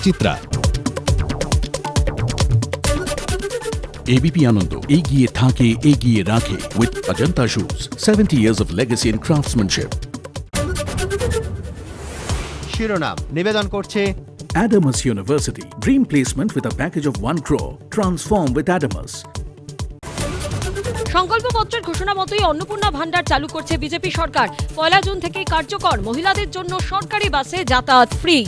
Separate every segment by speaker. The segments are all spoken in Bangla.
Speaker 1: চিত্রা। এবিপি আনন্দ এগিয়ে থাকে, এগিয়ে রাখে with Ajanta shoes, 70 years of legacy in craftsmanship.
Speaker 2: শিরোনাম নিবেদন করছে
Speaker 1: Adamas University, dream placement with a package of 1 crore. Transform with Adamas.
Speaker 3: সংকল্পপত্রের ঘোষণা মতোই অন্নপূর্ণা ভান্ডার চালু করছে বিজেপি সরকার। 1 জুন থেকেই কার্যকর, মহিলাদের জন্য সরকারি বাসে যাতায়াত ফ্রি।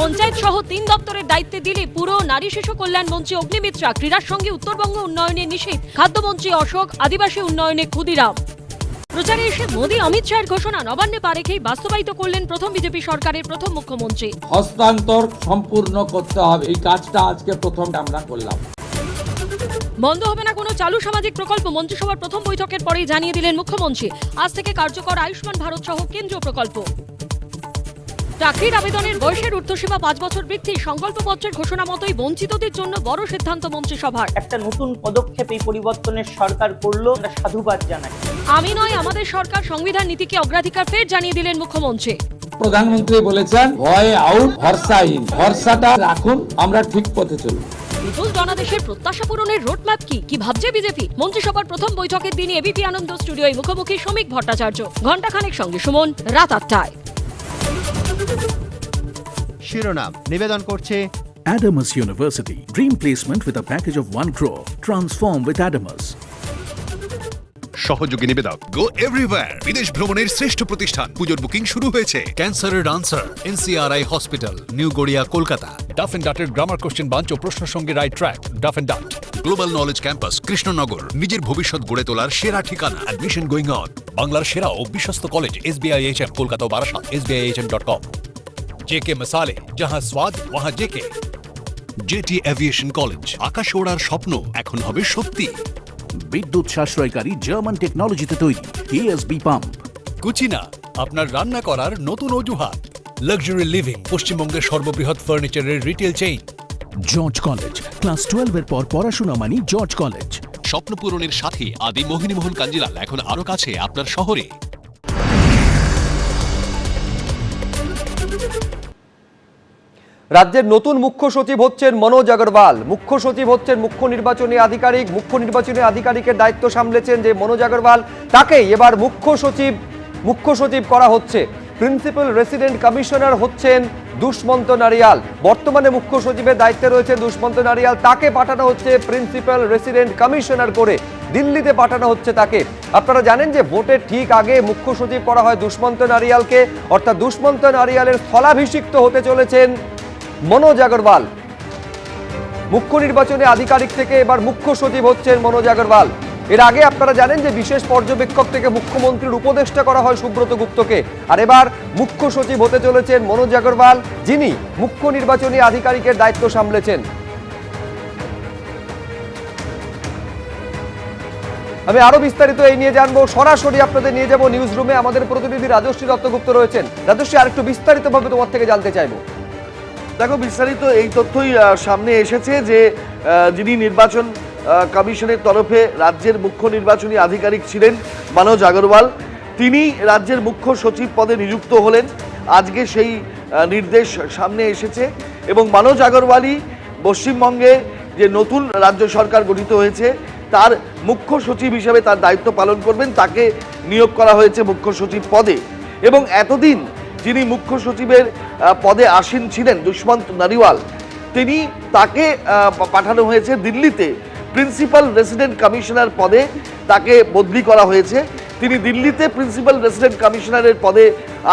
Speaker 3: পঞ্চায়েত সহ 3 দপ্তরের দায়িত্বে দিলে পুরো নারী শিশু কল্যাণ মন্ত্রী অগ্নিমিত্রা, ক্রীড়ার সঙ্গে উত্তরবঙ্গ উন্নয়নে নিষেধ, খাদ্যমন্ত্রী অশোক, আদিবাসী উন্নয়নে ক্ষুদিরাম। প্রচারে এসে মোদী অমিত শাহের ঘোষণা নবান্নে পা রেখেই বাস্তবায়িত করলেন প্রথম বিজেপি সরকারের প্রথম মুখ্যমন্ত্রী।
Speaker 4: হস্তান্তর সম্পূর্ণ করতে হবে, এই কাজটা আজকে প্রথম আমরা করলাম।
Speaker 3: বন্ধ হবে না কোনো চালু সামাজিক প্রকল্প, মন্ত্রিসভার প্রথম বৈঠকের পরেই জানিয়ে দিলেন মুখ্যমন্ত্রী। আজ থেকে কার্যকর আয়ুষ্মান ভারত সহ কেন্দ্রীয় প্রকল্প। চাকরির আবেদনের বয়সের ঊর্ধ্বসীমা 5 বছর বৃদ্ধি, সংকল্পপত্রের ঘোষণা মতোই বঞ্চিতদের জন্য বড় সিদ্ধান্ত মন্ত্রিসভার।
Speaker 5: একটা নতুন পদক্ষেপ এই পরিবর্তনের সরকার করলো, আমরা সাধুবাদ জানাই।
Speaker 3: আমি নয় আমাদের সরকার সংবিধান নীতিকে অগ্রাধিকার ফের জানিয়ে দিলেন মুখ্যমন্ত্রী।
Speaker 4: প্রধানমন্ত্রী বলেছেন ভয় আউট, ভরসাহীন, ভরসাটা রাখুন, আমরা ঠিক পথে চলব।
Speaker 3: বিপুল জনাদেশের প্রত্যাশা পূরণের রোডম্যাপ কি ভাবছে বিজেপি? মন্ত্রিসভার প্রথম বৈঠকের দিন এবিপি আনন্দ স্টুডিওয় মুখোমুখি শ্রমিক ভট্টাচার্য। ঘণ্টাখানেক সঙ্গে সুমন, রাত 8টায়।
Speaker 2: শিরোনাম নিবেদন করছে
Speaker 1: Adamas University, dream placement with a package of 1 crore. Transform with Adamas.
Speaker 6: সহযোগী নিবেদক গো এভরিওয়্যার, বিদেশ ভ্রমণের শ্রেষ্ঠ প্রতিষ্ঠান। পুজোর বুকিং শুরু হয়েছে। ক্যান্সারের answer, NCRI hospital, new Garia, Kolkata. Duff and ডাটের গ্রামার কোশ্চেন বাঞ্চ ও প্রশ্ন সঙ্গে right track, Duff and Dutt. Global knowledge campus, Krishnanagar, নিজের ভবিষ্যৎ গড়ে তোলার সেরা ঠিকানা। Admission going on. বাংলার সেরা ও বিশ্বস্ত কলেজ SBIHM, কলকাতা ও বারাসাত, SBIHM.com। JK মসালে, যাহা স্বাদ ওয়াহা JK। JT এভিয়েশন কলেজ, আকাশ ওড়ার স্বপ্ন এখন হবে সত্যি।
Speaker 1: বিদ্যুৎ সাশ্রয়কারী জার্মান টেকনোলজিতে তৈরি ASB পাম্প।
Speaker 6: কুচিনা, আপনার রান্না করার নতুন অজুহাত। লাক্সারি লিভিং, পশ্চিমবঙ্গের সর্ববৃহৎ ফার্নিচারের retail chain.
Speaker 1: George college, class 12 এর পর পড়াশোনা মানি জর্জ কলেজ।
Speaker 6: স্বপ্ন পূরণের সাথে আদি মোহিনীমোহন কাঞ্জিলাল এখন আরো কাছে আপনার শহরে।
Speaker 7: রাজ্যের নতুন মুখ্য সচিব হচ্ছেন মনোজ আগরওয়াল। মুখ্য সচিব হচ্ছেন মুখ্য নির্বাচনী আধিকারিক। মুখ্য নির্বাচনী আধিকারিকের দায়িত্ব সামলেছেন যে মনোজ আগরওয়াল, তাকেই এবার মুখ্য সচিব করা হচ্ছে। প্রিন্সিপাল রেসিডেন্ট কমিশনার হচ্ছেন দুষ্মন্ত নারিয়াল। বর্তমানে মুখ্য সচিবের দায়িত্বে রয়েছেন দুষ্মন্ত নারিয়াল, তাকে পাঠানো হচ্ছে প্রিন্সিপাল রেসিডেন্ট কমিশনার করে, দিল্লিতে পাঠানো হচ্ছে তাকে। আপনারা জানেন যে ভোটের ঠিক আগে মুখ্য সচিব করা হয় দুষ্মন্ত নারিয়ালকে, অর্থাৎ দুষ্মন্ত নারিয়ালের স্থলাভিষিক্ত হতে চলেছেন মনোজ আগরওয়াল। মুখ্য নির্বাচনী আধিকারিক থেকে এবার মুখ্য সচিব হচ্ছেন মনোজ আগরওয়াল। এর আগে আপনারা জানেন যে বিশেষ পর্যবেক্ষক থেকে মুখ্যমন্ত্রীর উপদেষ্টা করা হয় সুব্রত গুপ্তকে, আর এবার মুখ্য সচিব হতে চলেছেন মনোজ আগরওয়াল, যিনি মুখ্য নির্বাচনী আধিকারিকের দায়িত্ব সামলেছেন। আমি আরো বিস্তারিত এই নিয়ে জানবো, সরাসরি আপনাদের নিয়ে যাব নিউজ রুমে। আমাদের প্রতিনিধি রাজশ্রী দত্তগুপ্ত রয়েছেন। রাজশ্রী, আরেকটু বিস্তারিতভাবে তোমার থেকে জানতে চাইবো।
Speaker 8: দেখো, বিস্তারিত এই তথ্যই সামনে এসেছে যে যিনি নির্বাচন কমিশনের তরফে রাজ্যের মুখ্য নির্বাচনী আধিকারিক ছিলেন মনোজ আগরওয়াল, তিনি রাজ্যের মুখ্য সচিব পদে নিযুক্ত হলেন। আজকে সেই নির্দেশ সামনে এসেছে এবং মনোজ আগরওয়ালই পশ্চিমবঙ্গে যে নতুন রাজ্য সরকার গঠিত হয়েছে তার মুখ্য সচিব হিসেবে তার দায়িত্ব পালন করবেন। তাকে নিয়োগ করা হয়েছে মুখ্য সচিব পদে এবং এতদিন যিনি মুখ্য সচিবের পদে আসীন ছিলেন দুষ্মন্ত নারিয়াল, তাকে পাঠানো হয়েছে দিল্লিতে প্রিন্সিপাল রেসিডেন্ট কমিশনার পদে, তাকে বদলি করা হয়েছে। তিনি দিল্লিতে প্রিন্সিপাল রেসিডেন্ট কমিশনারের পদে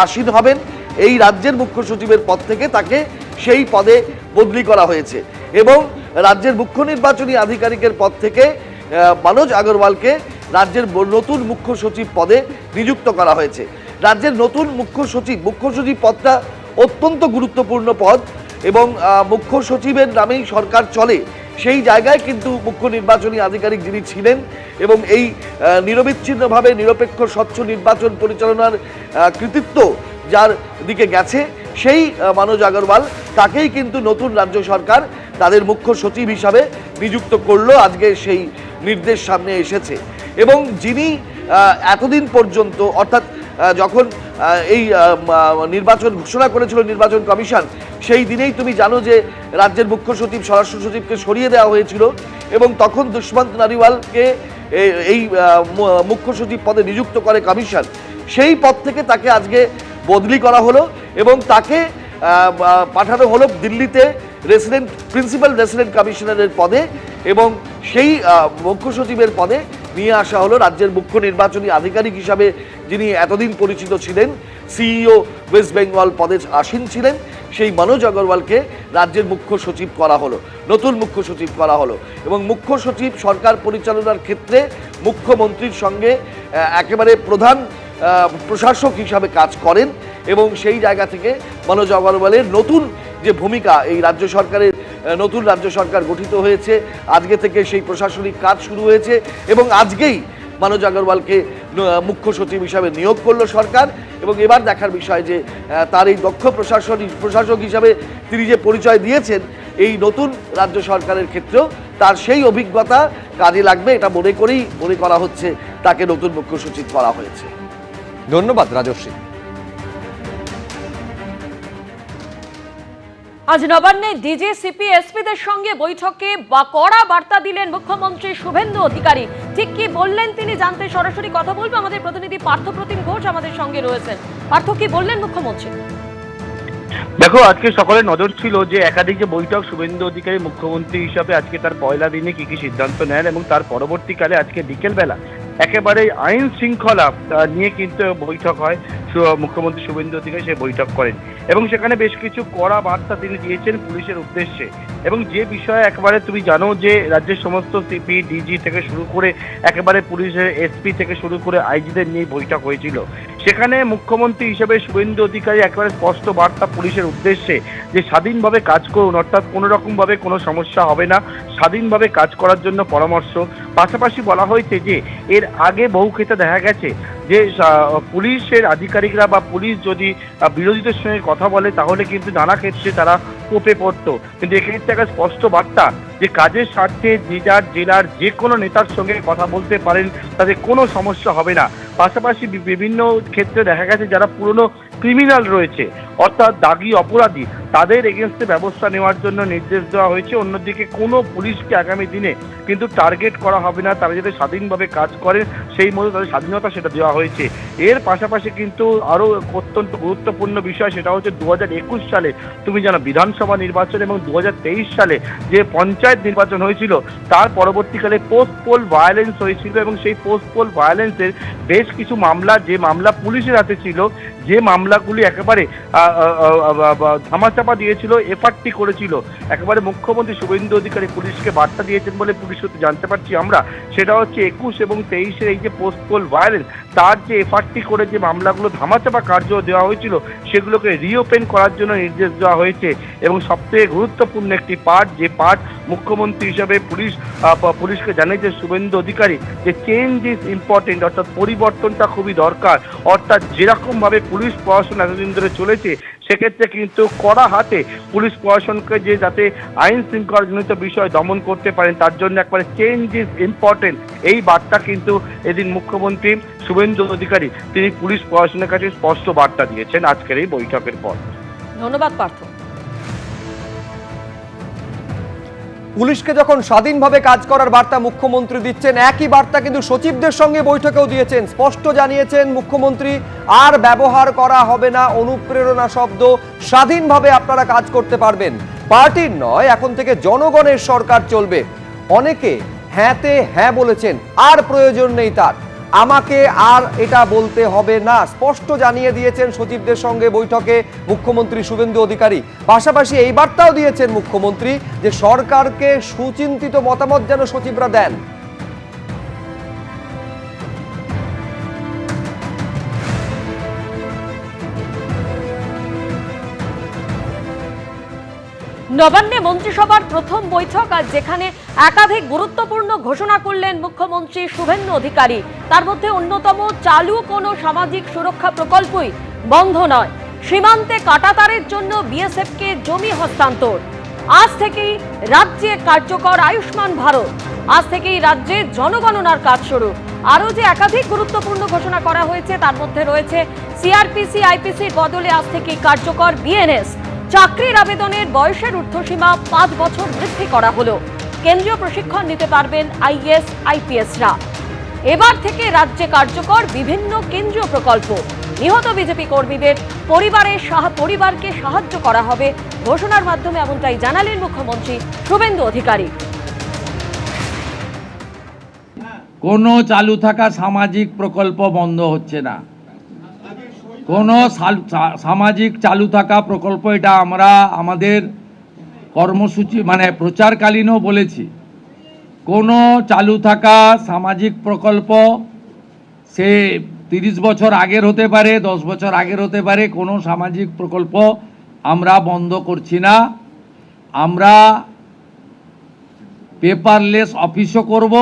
Speaker 8: আসীন হবেন। এই রাজ্যের মুখ্য সচিবের পদ থেকে তাকে সেই পদে বদলি করা হয়েছে এবং রাজ্যের মুখ্য নির্বাচনী আধিকারিকের পদ থেকে মনোজ আগরওয়ালকে রাজ্যের নতুন মুখ্য সচিব পদে নিযুক্ত করা হয়েছে। রাজ্যের নতুন মুখ্য সচিব পদটা অত্যন্ত গুরুত্বপূর্ণ পদ এবং মুখ্য সচিবের নামেই সরকার চলে, সেই জায়গায় কিন্তু মুখ্য নির্বাচনী আধিকারিক যিনি ছিলেন এবং এই নিরবিচ্ছিন্নভাবে নিরপেক্ষ স্বচ্ছ নির্বাচন পরিচালনার কৃতিত্ব যার দিকে গেছে, সেই মনোজ আগরওয়াল, তাকেই কিন্তু নতুন রাজ্য সরকার তাদের মুখ্য সচিব হিসাবে নিযুক্ত করলো। আজকে সেই নির্দেশ সামনে এসেছে এবং যিনি এতদিন পর্যন্ত, অর্থাৎ যখন এই নির্বাচন ঘোষণা করেছিল নির্বাচন কমিশন, সেই দিনেই তুমি জানো যে রাজ্যের মুখ্য সচিব স্বরাষ্ট্র সচিবকে সরিয়ে দেওয়া হয়েছিল এবং তখন দুষ্মন্ত নারিওয়ালকে এই মুখ্য সচিব পদে নিযুক্ত করে কমিশন। সেই পদ থেকে তাকে আজকে বদলি করা হলো এবং তাকে পাঠানো হলো দিল্লিতে প্রিন্সিপাল রেসিডেন্ট কমিশনারের পদে, এবং সেই মুখ্য সচিবের পদে নিয়ে আসা হলো রাজ্যের মুখ্য নির্বাচনী আধিকারিক হিসাবে যিনি এতদিন পরিচিত ছিলেন, সিইও ওয়েস্ট বেঙ্গল পদে আসীন ছিলেন, সেই মনোজ আগরওয়ালকে রাজ্যের মুখ্য সচিব করা হলো, নতুন মুখ্য সচিব করা হলো। এবং মুখ্য সচিব সরকার পরিচালনার ক্ষেত্রে মুখ্যমন্ত্রীর সঙ্গে একেবারে প্রধান প্রশাসক হিসাবে কাজ করেন এবং সেই জায়গা থেকে মনোজ আগরওয়ালের নতুন যে ভূমিকা, এই রাজ্য সরকারের নতুন রাজ্য সরকার গঠিত হয়েছে, আজকে থেকে সেই প্রশাসনিক কাজ শুরু হয়েছে এবং আজকেই মনোজ আগরওয়ালকে মুখ্য সচিব হিসাবে নিয়োগ করলো সরকার। এবং এবার দেখার বিষয় যে তার এই দক্ষ প্রশাসক হিসাবে তিনি যে পরিচয় দিয়েছেন এই নতুন রাজ্য সরকারের ক্ষেত্রেও তার সেই অভিজ্ঞতা কাজে লাগবে, এটা মনে করা হচ্ছে তাকে নতুন মুখ্য সচিব করা হয়েছে।
Speaker 7: ধন্যবাদ রাজশ্রী।
Speaker 3: আজ নবান্নে ডিজি সিপি এসপিদের সঙ্গে বৈঠকে কড়া বার্তা দিলেন মুখ্যমন্ত্রী শুভেন্দু অধিকারী। ঠিক কি বললেন তিনি জানতে সরাসরি কথা বলবো, আমাদের প্রতিনিধি পার্থপ্রতিম ঘোষ আমাদের সঙ্গে রয়েছেন। পার্থ, কি বললেন মুখ্যমন্ত্রী?
Speaker 9: দেখো, আজকে সকালে নজর ছিল যে একাধিক যে বৈঠক শুভেন্দু অধিকারী মুখ্যমন্ত্রী হিসাবে আজকে তার পয়লা দিনে কি কি সিদ্ধান্ত নেন এবং তার পরবর্তীকালে আজকে বিকেলবেলা একেবারে আইন শৃঙ্খলা নিয়ে কিন্তু বৈঠক হয়। মুখ্যমন্ত্রী শুভেন্দু অধিকারী সেই বৈঠক করেন এবং সেখানে বেশ কিছু কড়া বার্তা তিনি দিয়েছেন পুলিশের উদ্দেশ্যে। এবং যে বিষয়ে একেবারে তুমি জানো যে রাজ্যের সমস্ত সিপি ডিজি থেকে শুরু করে একেবারে পুলিশের এসপি থেকে শুরু করে আইজিদের নিয়ে বৈঠক হয়েছিল, সেখানে মুখ্যমন্ত্রী হিসেবে শুভেন্দু অধিকারী একেবারে স্পষ্ট বার্তা পুলিশের উদ্দেশ্যে যে স্বাধীনভাবে কাজ করুন, অর্থাৎ কোনো রকমভাবে কোনো সমস্যা হবে না, স্বাধীনভাবে কাজ করার জন্য পরামর্শ। পাশাপাশি বলা হয়েছে যে এর আগে বহু ক্ষেত্রে দেখা গেছে যে পুলিশের আধিকারিকরা বা পুলিশ যদি বিরোধীদের সঙ্গে কথা বলে তাহলে কিন্তু নানা ক্ষেত্রে তারা কোপে পড়তো, কিন্তু এক্ষেত্রে একটা স্পষ্ট বার্তা যে কাজের স্বার্থে যে যার জেলার যে কোনো নেতার সঙ্গে কথা বলতে পারেন, তাদের কোনো সমস্যা হবে না। পাশাপাশি বিভিন্ন ক্ষেত্রে দেখা গেছে যারা পুরনো ক্রিমিনাল রয়েছে অর্থাৎ দাগি অপরাধী, তাদের এগেনস্টে ব্যবস্থা নেওয়ার জন্য নির্দেশ দেওয়া হয়েছে। অন্যদিকে কোনো পুলিশকে আগামী দিনে কিন্তু টার্গেট করা হবে না, তারা যাতে স্বাধীনভাবে কাজ করেন সেই মতো তাদের স্বাধীনতা সেটা দেওয়া হয়েছে। এর পাশাপাশি কিন্তু আরও অত্যন্ত গুরুত্বপূর্ণ বিষয় সেটা হচ্ছে 2021 সালে তুমি জানো বিধানসভা নির্বাচন এবং 2023 সালে যে পঞ্চায়েত নির্বাচন হয়েছিল তার পরবর্তীকালে পোস্ট পোল ভায়োলেন্স হয়েছিল এবং সেই পোস্ট পোল ভায়োলেন্সের বেশ কিছু মামলা, যে মামলা পুলিশের হাতে ছিল, যে মামলাগুলি একেবারে ধামাচাপা দিয়েছিল, এফআরটি করেছিল, একেবারে মুখ্যমন্ত্রী শুভেন্দু অধিকারী পুলিশকে বার্তা দিয়েছেন বলে পুলিশ জানতে পারছি আমরা, সেটা হচ্ছে 21 এবং 23-এর এই যে পোস্ট পোল ভায়োলেন্স তার যে এফআরটি করে যে মামলাগুলো ধামাচাপা কার্য দেওয়া হয়েছিল সেগুলোকে রিওপেন করার জন্য নির্দেশ দেওয়া হয়েছে। এবং সবথেকে গুরুত্বপূর্ণ একটি পার্ট, যে পার্ট মুখ্যমন্ত্রী হিসাবে পুলিশকে জানিয়েছে শুভেন্দু অধিকারী যে চেঞ্জ ইজ ইম্পর্টেন্ট, অর্থাৎ পরিবর্তনটা খুবই দরকার। অর্থাৎ যেরকমভাবে পুলিশ প্রশাসন এতদিন ধরে চলেছে সেক্ষেত্রে কিন্তু কড়া হাতে পুলিশ প্রশাসনকে যে যাতে আইন শৃঙ্খলাজনিত বিষয় দমন করতে পারেন তার জন্য একবারে চেঞ্জ ইজ ইম্পর্টেন্ট, এই বার্তা কিন্তু এদিন মুখ্যমন্ত্রী শুভেন্দু অধিকারী তিনি পুলিশ প্রশাসনের কাছে স্পষ্ট বার্তা দিয়েছেন আজকের এই বৈঠকের পর।
Speaker 3: ধন্যবাদ পার্থ।
Speaker 7: পুলিশকে যখন স্বাধীনভাবে কাজ করার বার্তা মুখ্যমন্ত্রী দিচ্ছেন, একই বার্তা কিন্তু সচিবদের সঙ্গে বৈঠকেও দিয়েছেন। স্পষ্ট জানিয়েছেন মুখ্যমন্ত্রী আর ব্যবহার করা হবে না অনুপ্রেরণা শব্দ, স্বাধীনভাবে আপনারা কাজ করতে পারবেন, পার্টির নয়, এখন থেকে জনগণের সরকার চলবে। অনেকে হ্যাঁতে হ্যাঁ বলেছেন, আর প্রয়োজন নেই তার, আমাকে আর এটা বলতে হবে না, স্পষ্ট জানিয়ে দিয়েছেন সচিবদের সঙ্গে বৈঠকে মুখ্যমন্ত্রী শুভেন্দু অধিকারী। পাশাপাশি এই বার্তাও দিয়েছেন মুখ্যমন্ত্রী যে সরকারকে সুচিন্তিত মতামত যেন সচিবরা দেন।
Speaker 3: নবান্নে মন্ত্রিসভার প্রথম বৈঠক, আর যেখানে একাধিক গুরুত্বপূর্ণ ঘোষণা করলেন মুখ্যমন্ত্রী শুভেন্দু অধিকারী। তার মধ্যে অন্যতম, চালু কোনো সামাজিক সুরক্ষা প্রকল্পই বন্ধ নয়, সীমান্তে কাঁটাতারের জন্য বিএসএফকে জমি হস্তান্তর, আজ থেকেই রাজ্যে কার্যকর আয়ুষ্মান ভারত, আজ থেকেই রাজ্যে জনগণনার কাজ শুরু, আরও যে একাধিক গুরুত্বপূর্ণ ঘোষণা করা হয়েছে তার মধ্যে রয়েছে সিআরপিসি আইপিসির বদলে আজ থেকে কার্যকর বিএনএস, চাকরির আবেদনের বয়সের ঊর্ধ্বসীমা 5 বছর বৃদ্ধি করা হলো, কেন্দ্রীয় প্রশিক্ষণ নিতে পারবেন আইএস আইপিএসরা। এবার থেকে রাজ্যে কার্যকর বিভিন্ন কেন্দ্রীয় প্রকল্প, নিহত বিজেপি কর্মীদের পরিবারকে সাহায্য করা হবে ঘোষণার মাধ্যমে, এমনটাই জানালেন মুখ্যমন্ত্রী শুভেন্দু অধিকারী।
Speaker 4: কোনো চালু থাকা সামাজিক প্রকল্প বন্ধ হচ্ছে না, কোনো সামাজিক চালু থাকা প্রকল্প, এটা আমরা আমাদের কর্মসূচি মানে প্রচারকালীনও বলেছি, কোনো চালু থাকা সামাজিক প্রকল্প সে 30 বছর আগের হতে পারে, 10 বছর আগের হতে পারে, কোনো সামাজিক প্রকল্প আমরা বন্ধ করছি না। আমরা পেপারলেস অফিসও করব,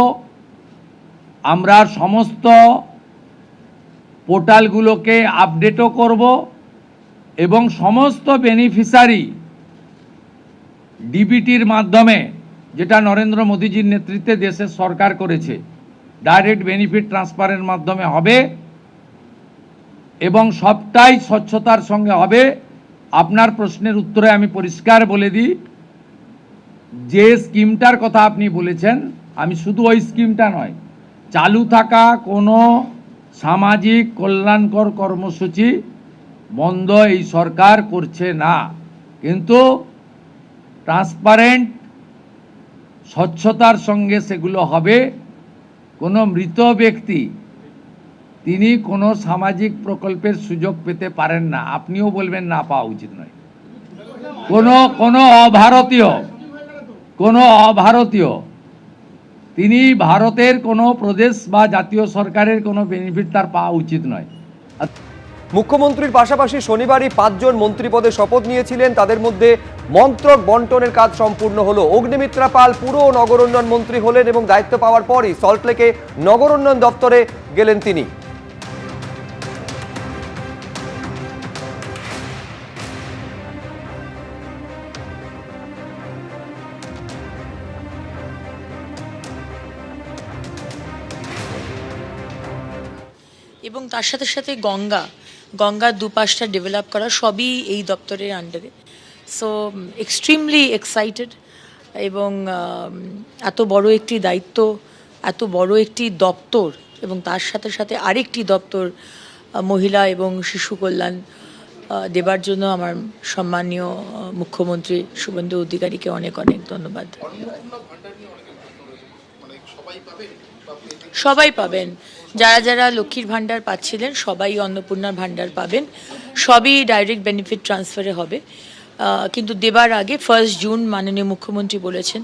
Speaker 4: আমরা সমস্ত পোর্টালগুলোকে আপডেটও করব এবং সমস্ত বেনিফিশিয়ারি ডিবিটির মাধ্যমে, যেটা নরেন্দ্র মোদীজির নেতৃত্বে দেশের সরকার করেছে, ডাইরেক্ট বেনিফিট ট্রান্সফারের মাধ্যমে হবে এবং সবটাই স্বচ্ছতার সঙ্গে হবে। আপনার প্রশ্নের উত্তরে আমি পরিষ্কার বলে দিই, যে স্কিমটার কথা আপনি বলেছেন, আমি শুধু ওই স্কিমটা নয়, চালু থাকা কোনো সামাজিক কল্যাণকর কর্মসূচি বন্ধ এই সরকার করছে না, কিন্তু ট্রান্সপারেন্ট স্বচ্ছতার সঙ্গে সেগুলো হবে। কোনো মৃত ব্যক্তি তিনি কোনো সামাজিক প্রকল্পের সুযোগ পেতে পারেন না, আপনিও বলবেন না পাওয়া উচিত নয়। কোনো অভারতীয় তিনি ভারতের কোনো প্রদেশ বা জাতীয় সরকারের কোনো বেনিফিট তার পাওয়া উচিত নয়।
Speaker 7: মুখ্যমন্ত্রীর পাশাপাশি শনিবারই 5 জন মন্ত্রী পদে শপথ নিয়েছিলেন, তাদের মধ্যে মন্ত্রক বন্টনের কাজ সম্পূর্ণ হলো। অগ্নিমিত্রা পাল পুর ও নগর উন্নয়ন মন্ত্রী হলেন এবং দায়িত্ব পাওয়ার পরই সল্টলেকে নগর উন্নয়ন দপ্তরে গেলেন তিনি।
Speaker 10: এবং তার সাথে সাথে গঙ্গার দুপাশটা ডেভেলপ করা, সবই এই দপ্তরের আন্ডারে। সো এক্সট্রিমলি এক্সাইটেড, এবং এত বড় একটি দায়িত্ব, এত বড় একটি দপ্তর, এবং তার সাথে সাথে আরেকটি দপ্তর মহিলা এবং শিশু কল্যাণ দেবার জন্য আমার সম্মানীয় মুখ্যমন্ত্রী শুভেন্দু অধিকারীকে অনেক অনেক ধন্যবাদ। সবাই পাবেন, যারা লক্ষ্মীর ভাণ্ডার পাচ্ছিলেন সবাই অন্নপূর্ণার ভাণ্ডার পাবেন, সবই ডাইরেক্ট বেনিফিট ট্রান্সফারে হবে। কিন্তু দেবার আগে 1 জুন মাননীয় মুখ্যমন্ত্রী বলেছেন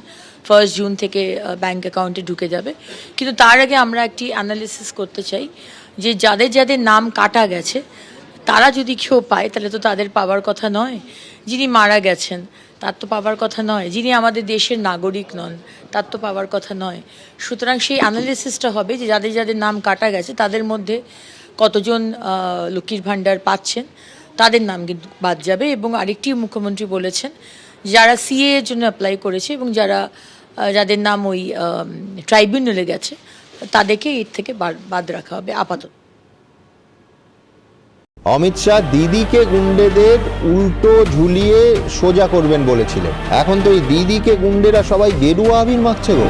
Speaker 10: 1 জুন থেকে ব্যাংক অ্যাকাউন্টে ঢুকে যাবে। কিন্তু তার আগে আমরা একটি অ্যানালিসিস করতে চাই যে যাদের নাম কাটা গেছে তারা যদি কেউ পায় তাহলে তো তাদের পাওয়ার কথা নয়, যিনি মারা গেছেন তার তো পাওয়ার কথা নয়, যিনি আমাদের দেশের নাগরিক নন তার তো পাওয়ার কথা নয়। সুতরাং সেই অ্যানালিসিসটা হবে যে যাদের নাম কাটা গেছে তাদের মধ্যে কতজন লক্ষ্মীর ভাণ্ডার পাচ্ছেন, তাদের নাম কিন্তু বাদ যাবে। এবং আরেকটি মুখ্যমন্ত্রী বলেছেন যারা সিএ এর জন্য অ্যাপ্লাই করেছে এবং যাদের নাম ওই ট্রাইব্যুনালে গেছে তাদেরকে এর থেকে বাদ রাখা হবে আপাতত।
Speaker 11: অমিত শাহ দিদিকে গুন্ডেদের উল্টো ঝুলিয়ে সোজা করবেন বলেছিলেন, এখন তো এই দিদিকে গুন্ডেরা সবাই গেরুয়া আবির মাখছে গো।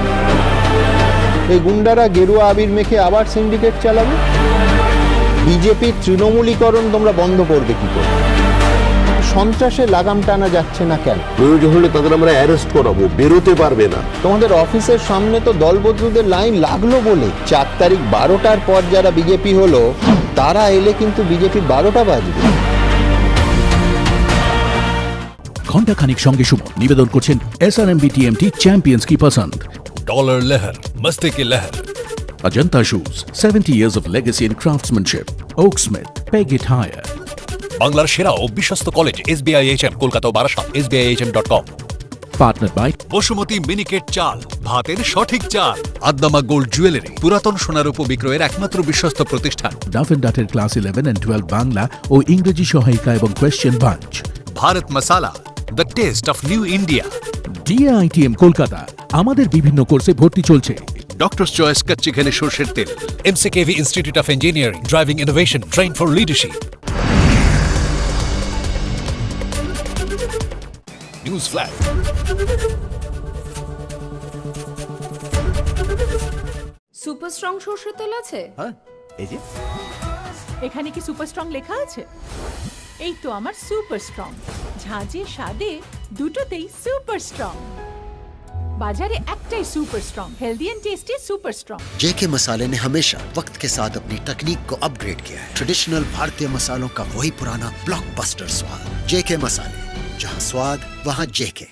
Speaker 11: এই গুন্ডারা গেরুয়া আবির মেখে আবার সিন্ডিকেট চালাবে। বিজেপির তৃণমূলীকরণ তোমরা বন্ধ করবে কি করে? সন্ত্রাসে লাগাম টানা যাচ্ছে না কেন?
Speaker 12: প্রয়োজন হলে তাদের আমরা অ্যারেস্ট করাবো, বেরোতে পারবে না।
Speaker 11: তোমাদের অফিসের সামনে তো দলবদলুদের লাইন লাগলো বলে 4 তারিখ 12টার পর যারা বিজেপি হলো তারা এলে কিন্তু বিজেপি 12টা বাজবে।
Speaker 1: ঘন্টা খানিক সঙ্গে সুমন নিবেদন করছেন SRMB TMT চ্যাম্পিয়ন্স কি পছন্দ।
Speaker 6: डॉलर लहर मस्ती की लहर।
Speaker 1: Ajanta Shoes, 70 years of legacy in craftsmanship. Oaksmith, Peg It Higher.
Speaker 6: বাংলার সেরা ও বিশ্বস্ত কলেজ SBIHM কলকাতা ও Barasat SBIHM.com।
Speaker 1: Partnered by
Speaker 6: Basumati মিনিকেট চাল, ভাতের সঠিক চাল। আদ্দামা গোল্ড জুয়েলারি, পুরাতন সোনার উপ বিক্রয়ের একমাত্র বিশ্বস্ত প্রতিষ্ঠান।
Speaker 1: Duff & Dutter Class 11 and 12 Bangla ও ইংরেজি সহায়িকা এবং question bunch.
Speaker 6: Bharat masala, the test of new India.
Speaker 1: DAITM Kolkata, আমাদের বিভিন্ন কোর্সে ভর্তি চলছে।
Speaker 6: ডক্টরস চয়েস কচ্চি ঘানি সরষের তেল, MCKV institute of engineering, driving innovation, train for leadership. News flash.
Speaker 3: Super strong সরষের তেল আছে?
Speaker 2: হ্যাঁ, এই যে
Speaker 3: এখানে কি সুপার স্ট্রং লেখা আছে? এই তো আমার সুপার স্ট্রং, ঝাঁঝে স্বাদে দুটোতেই সুপার স্ট্রং। बाजारे एकटाई super strong, healthy and tasty super strong.
Speaker 13: J K Masale ने हमेशा वक्त के साथ अपनी तकनीक को अपग्रेड किया है। ट्रेडिशनल भारतीय मसालों का वही पुराना ब्लॉकबस्टर स्वाद। जेके मसाले, जहां स्वाद वहां जेके।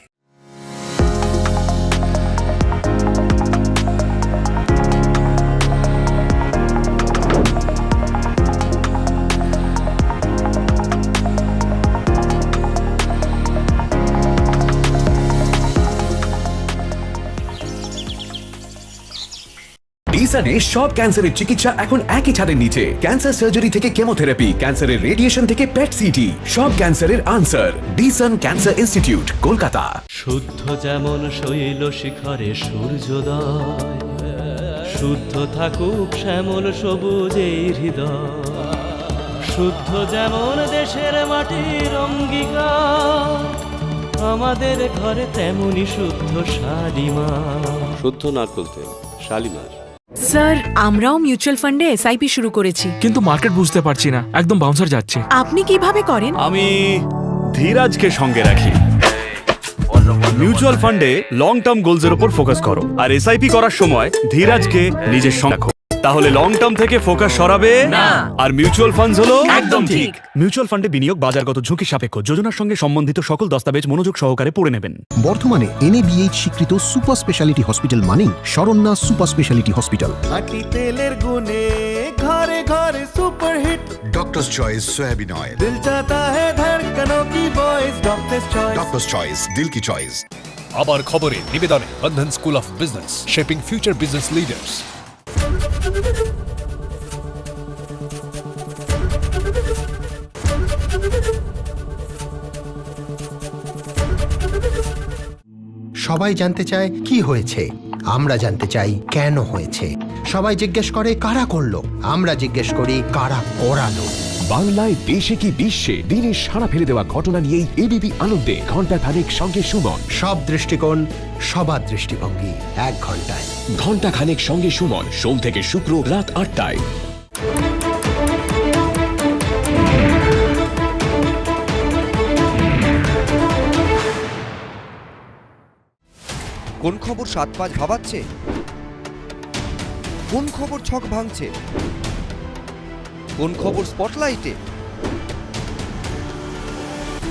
Speaker 14: ডিসানে সব ক্যান্সারের চিকিৎসা এখন একই ছাদের নিচে। ক্যান্সার সার্জারি থেকে কেমোথেরাপি, ক্যান্সারের রেডিয়েশন থেকে পেট সিটি, সব ক্যান্সারের answer Desun cancer institute, Kolkata.
Speaker 15: শুদ্ধ যেমন শৈল শিখরে সূর্যোদয়, শুদ্ধ থাকুক শ্যামল সবুজের হৃদয়, শুদ্ধ যেমন দেশের মাটির অঙ্গীকার, আমাদের ঘরে তেমনি শুদ্ধ শালিমার।
Speaker 16: শুদ্ধ নারকেল তেল, শালিমার।
Speaker 3: স্যার, আমরাও মিউচুয়াল ফান্ডে এসআইপি শুরু করেছি,
Speaker 17: কিন্তু মার্কেট বুঝতে পারছি না, একদম বাউন্সার যাচ্ছে।
Speaker 3: আপনি কিভাবে করেন?
Speaker 17: আমি ধীরাজকে সঙ্গে রাখি। মিউচুয়াল ফান্ডে লং টার্ম গোলসের উপর ফোকাস করো, আর এসআইপি করার সময় ধীরাজকে নিজের সঙ্গে রাখো। তাহলে লং টার্ম থেকে ফোকাস সরাবে না, আর মিউচুয়াল ফান্ডস হলো একদম ঠিক। মিউচুয়াল ফান্ডে বিনিয়োগ বাজারগত ঝুঁকি সাপেক্ষ। যোজনার সঙ্গে সম্বন্ধিত সকল দস্তাবেজ মনোযোগ সহকারে পড়ে নেবেন।
Speaker 18: বর্তমানে NABH স্বীকৃত সুপার স্পেশালিটি হসপিটাল মানেই শরণ্যা সুপার স্পেশালিটি হসপিটাল।
Speaker 15: খাঁটি তেলের গুণে ঘরে ঘরে super hit.
Speaker 18: Doctors choice soybean oil.
Speaker 15: দিল চাহতা है धड़कनों की voice, doctors choice.
Speaker 18: Doctors choice, দিল কি চয়েস।
Speaker 6: আবার খবরে নিবেদনে Bandhan school of business, shaping future business leaders.
Speaker 18: সবাই জানতে চায় কি হয়েছে, আমরা জানতে চাই কেন হয়েছে। সবাই জিজ্ঞেস করে কারা করলো, আমরা জিজ্ঞেস করি কারা করালো।
Speaker 14: বাংলায় দেশে কি বিশ্বে দিনের সাড়া ফেলে দেওয়া ঘটনা নিয়েই এবিপি আনন্দে ঘন্টা খানেক সঙ্গে সুমন।
Speaker 18: সব দৃষ্টিকোণ, সবার দৃষ্টিভঙ্গি, 1 ঘন্টায়।
Speaker 14: ঘন্টা খানেক সঙ্গে সুমন, সোম থেকে শুক্র রাত 8টায়।
Speaker 7: কোন খবর 7-5 ভাবাচ্ছে, কোন খবর ছক ভাঙছে, কোন খবর স্পটলাইটে।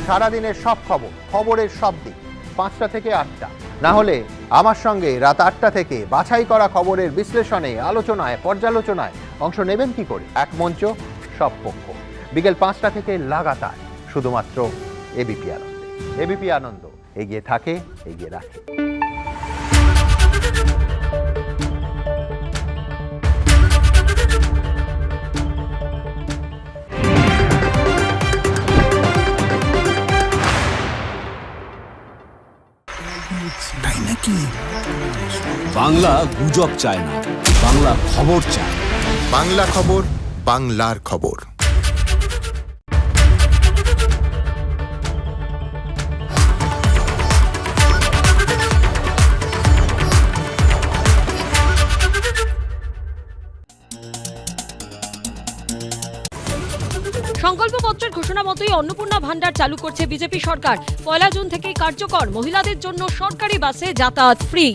Speaker 2: সারাদিনের সব খবর, খবরের সব দিক, 5টা থেকে 8টা, না হলে আমার সঙ্গে রাত 8টা থেকে বাছাই করা খবরের বিশ্লেষণে, আলোচনায়, পর্যালোচনায় অংশ নেবেন কি করে? এক মঞ্চ, সব পক্ষ, বিকেল 5টা থেকে লাগাতার, শুধুমাত্র এবিপি আনন্দে। এবিপি আনন্দ, এগিয়ে থাকে, এগিয়ে রাখে।
Speaker 1: তাই নাকি? বাংলা গুজব চায় না, বাংলা খবর চায়।
Speaker 18: বাংলা খবর, বাংলার খবর।
Speaker 3: সংকল্পপত্রের ঘোষণা মতোই অন্নপূর্ণা ভান্ডার চালু করছে বিজেপি সরকার। 1 জুন থেকেই কার্যকর, মহিলাদের জন্য সরকারি বাসে যাতায়াত ফ্রি।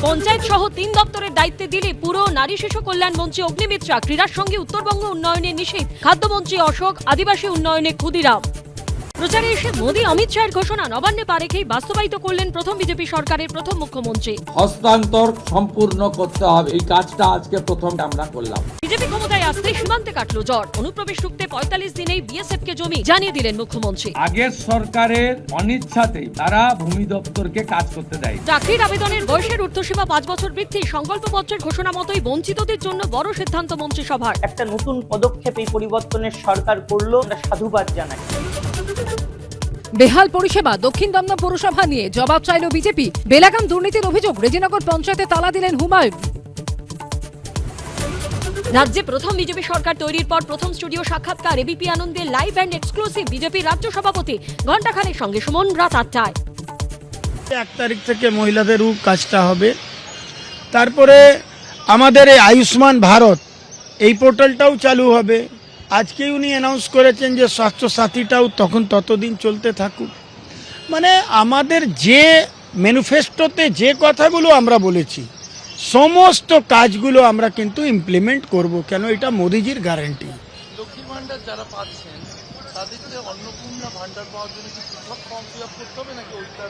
Speaker 3: পঞ্চায়েত সহ 3 দপ্তরের দায়িত্বে দিলে পুরো নারী শিশু কল্যাণ মন্ত্রী অগ্নিমিত্রা, ক্রীড়ার সঙ্গে উত্তরবঙ্গ উন্নয়নে নিষেধ, খাদ্যমন্ত্রী অশোক, আদিবাসী উন্নয়নে ক্ষুদিরাম। প্রচারে এসে মোদী অমিত শাহের ঘোষণা নবান্নে পা রেখেই বাস্তবায়িত করলেন প্রথম বিজেপি সরকারের প্রথম মুখ্যমন্ত্রী।
Speaker 4: হস্তান্তর সম্পূর্ণ করতে হবে, এই কাজটা আজকে প্রথম আমরা করলাম।
Speaker 3: বিজেপি ক্ষমতায় আসতে সীমান্তে কাটলো জ্বর, অনুপ্রবেশ রুখতে 45 দিনেই বিএসএফ কে জমি, জানিয়ে দিলেন মুখ্যমন্ত্রী।
Speaker 4: আগের সরকারের অনিচ্ছাতেই তারা ভূমি দপ্তরকে কাজ করতে দেয়।
Speaker 3: চাকরির আবেদনের বয়সের ঊর্ধ্বসীমা 5 বছর বৃদ্ধি, সংকল্পপত্রের ঘোষণা মতোই বঞ্চিতদের জন্য বড় সিদ্ধান্ত মন্ত্রিসভার।
Speaker 5: একটা নতুন পদক্ষেপ এই পরিবর্তনের সরকার করলো, আমরা সাধুবাদ জানাই।
Speaker 3: বেহাল পরিষেবা দক্ষিণ দমদম পৌরসভা নিয়ে জবাব চাইল বিজেপি। বেলাগাম দুর্নীতির অভিযোগ, রেজিনগর পঞ্চায়েতে তালা দিলেন হুমায়ুন। রাজ্যে প্রথম বিজেপি সরকার তৈরির পর প্রথম স্টুডিও সাক্ষাৎকার এবিপি আনন্দে লাইভ অ্যান্ড এক্সক্লুসিভ। বিজেপি রাজ্য সভাপতি ঘণ্টাখানেক সঙ্গে সুমন, রাত 8টায়।
Speaker 15: 1 তারিখ থেকে মহিলাদেরও কাজটা হবে। তারপরে আমাদের এই আয়ুষ্মান ভারত এই পোর্টালটাও চালু হবে। আজকেই উনি অ্যানাউন্স করেছেন যে স্বাস্থ্য সাথীটাও ততদিন চলতে থাকুক। মানে আমাদের যে ম্যানিফেস্টোতে যে কথাগুলো আমরা বলেছি সমস্ত কাজগুলো আমরা কিন্তু ইমপ্লিমেন্ট করব, কেন এটা মোদিজির গ্যারান্টি।
Speaker 8: লক্ষ্মীর ভান্ডার যারা পাচ্ছেন তাদেরকে অন্নপূর্ণা ভান্ডার পাওয়ার জন্য কি পৃথক ফর্ম ফিল আপ করতে হবে নাকি ওইটা?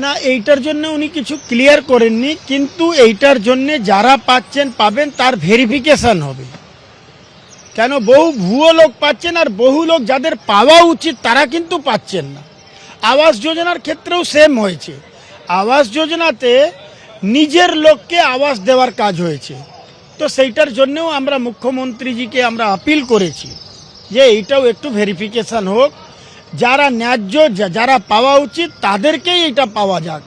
Speaker 15: না, এইটার জন্য উনি কিছু ক্লিয়ার করেননি, কিন্তু এইটার জন্য যারা পাবেন তার ভেরিফিকেশন হবে। কেন বহু ভুয়ো লোক পাচ্ছেন, আর বহু লোক যাদের পাওয়া উচিত তারা কিন্তু পাচ্ছেন না। আবাস যোজনার ক্ষেত্রেও সেম হয়েছে। আবাস যোজনাতে নিজের লোককে আবাস দেওয়ার কাজ হয়েছে, তো সেইটার জন্যও আমরা মুখ্যমন্ত্রীজিকে আমরা আপিল করেছি যে এইটাও একটু ভেরিফিকেশন হোক। যারা ন্যায্য, যারা পাওয়া উচিত তাদেরকেই এটা পাওয়া যাক।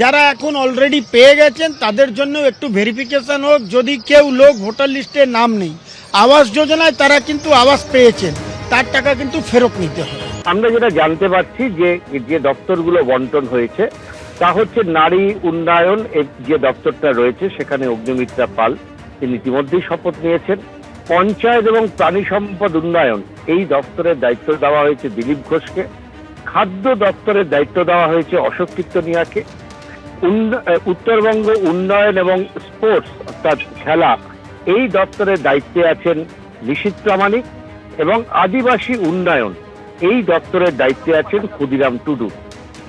Speaker 15: যারা এখন অলরেডি পেয়ে গেছেন তাদের জন্য একটু ভেরিফিকেশন হোক। যদি কেউ লোক ভোটার লিস্টে নাম নেই, আবাস যোজনায় তারা কিন্তু আবাস পেয়েছেন, তার টাকা কিন্তু ফেরত নিতে হবে।
Speaker 9: আমরা যেটা জানতে পারছি যে দপ্তরগুলো বন্টন হয়েছে তা হচ্ছে নারী উন্নয়ন যে দপ্তরটা রয়েছে সেখানে অগ্নিমিত্রা পাল তিনি ইতিমধ্যেই শপথ নিয়েছেন। পঞ্চায়েত এবং প্রাণী সম্পদ উন্নয়ন এই দপ্তরের দায়িত্ব দেওয়া হয়েছে দিলীপ ঘোষকে। খাদ্য দপ্তরের দায়িত্ব দেওয়া হয়েছে অশোক কীর্তনিয়াকে। উত্তরবঙ্গ উন্নয়ন এবং স্পোর্টস অর্থাৎ খেলা এই দপ্তরের দায়িত্বে আছেন নিশীথ প্রামাণিক, এবং আদিবাসী উন্নয়ন এই দপ্তরের দায়িত্বে আছেন ক্ষুদিরাম টুডু।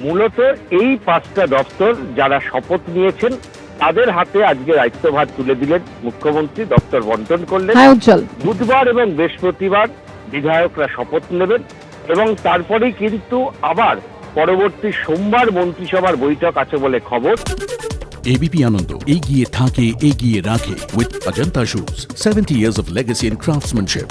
Speaker 9: মূলত এই 5টা দপ্তর যারা শপথ নিয়েছেন তাদের হাতে আজকে দায়িত্বভার তুলে দিলেন মুখ্যমন্ত্রী, দপ্তর বন্টন করলেন। বুধবার এবং বৃহস্পতিবার বিধায়করা শপথ নেবেন এবং তারপরেই কিন্তু আবার পরবর্তী সোমবার মন্ত্রিসভার বৈঠক আছে বলে খবর।
Speaker 1: एबीपी आनंद एगिए थाके एगिए राखे with Ajanta Shoes, 70 years of legacy in craftsmanship.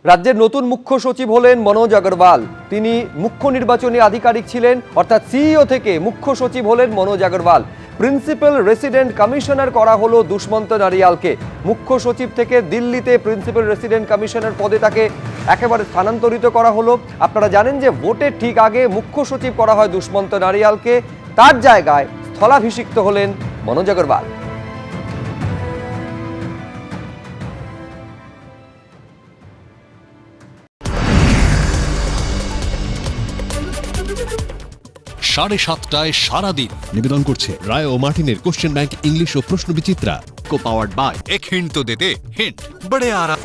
Speaker 7: রাজ্যের নতুন মুখ্য সচিব হলেন মনোজ আগরওয়াল। তিনি মুখ্য নির্বাচনী আধিকারিক ছিলেন, অর্থাৎ সিইও থেকে মুখ্য সচিব হলেন Manoj Agarwal. Principal resident commissioner করা হলো দুষ্মন্ত নারিয়ালকে। মুখ্য সচিব থেকে দিল্লিতে প্রিন্সিপাল রেসিডেন্ট কমিশনার পদে তাকে একেবারে স্থানান্তরিত করা হলো। আপনারা জানেন যে ভোটের ঠিক আগে মুখ্য সচিব করা হয় দুষ্মন্ত নারিয়ালকে, তার জায়গায় স্থলাভিষিক্ত হলেন মনোজ আগরওয়াল।
Speaker 6: সাড়ে 7টায় সারাদিন নিবেদন করছে রায় ও মার্টিনের কোশ্চেন ব্যাংক ইংলিশ ও প্রশ্ন বিচিত্রা, কো পাওয়ার্ড বাই এক হিন্ট তো দেতে হিন্ট বড়ে আরাম।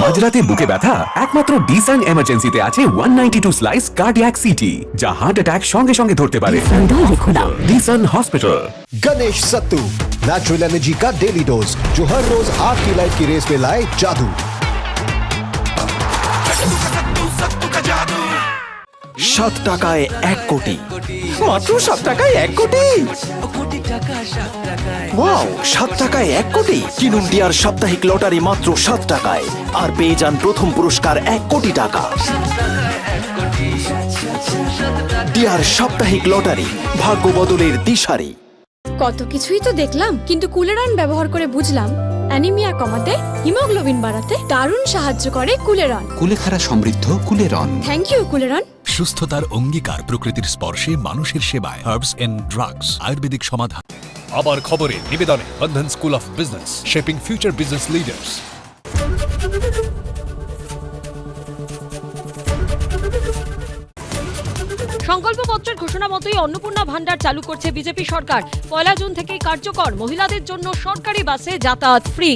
Speaker 14: মাঝরাতে বুকে ব্যথা? একমাত্র ডিসান এমার্জেন্সিতে আছে 192 স্লাইস কার্ডিয়াক সিটি, যা হার্ট অ্যাটাক সঙ্গে সঙ্গে ধরতে পারে। ডিসান হসপিটাল।
Speaker 18: गणेश सत्तू, नेचुरल एनर्जी का डेली डोज जो हर रोज आपकी लाइफ की रेस में लाए जादू।
Speaker 14: 7 টাকায় 1 কোটি, মাত্র 7 টাকায় 1 কোটি। ওয়াও, 7 টাকায় 1 কোটি। কিনুন টিয়ার সাপ্তাহিক লটারি মাত্র 7 টাকায় আর পেয়ে যান প্রথম পুরস্কার 1 কোটি টাকা। টিয়ার সাপ্তাহিক লটারি, ভাগ্য বদলের দিশারি।
Speaker 3: কত কিছুই তো দেখলাম, কিন্তু কুলেরন ব্যবহার করে বুঝলাম অ্যানিমিয়া কমাতে, হিমোগ্লোবিন বাড়াতে দারুণ সাহায্য করে কুলেরন।
Speaker 14: কুলেখাড়া সমৃদ্ধ কুলেরন।
Speaker 3: Thank you কুলেরন।
Speaker 6: সুস্থতার অঙ্গীকার, প্রকৃতির স্পর্শে মানুষের সেবায়, হার্বস এন্ড ড্রাগস আয়ুর্বেদিক সমাধান। আবার খবরে নিবেদনে Bandhan school of business, shaping future business leaders.
Speaker 3: সংকল্পপত্রের ঘোষণা মতোই অন্নপূর্ণা ভান্ডার চালু করছে বিজেপি সরকার। 1 জুন থেকেই কার্যকর। মহিলাদের জন্য সরকারি বাসে যাতায়াত ফ্রি।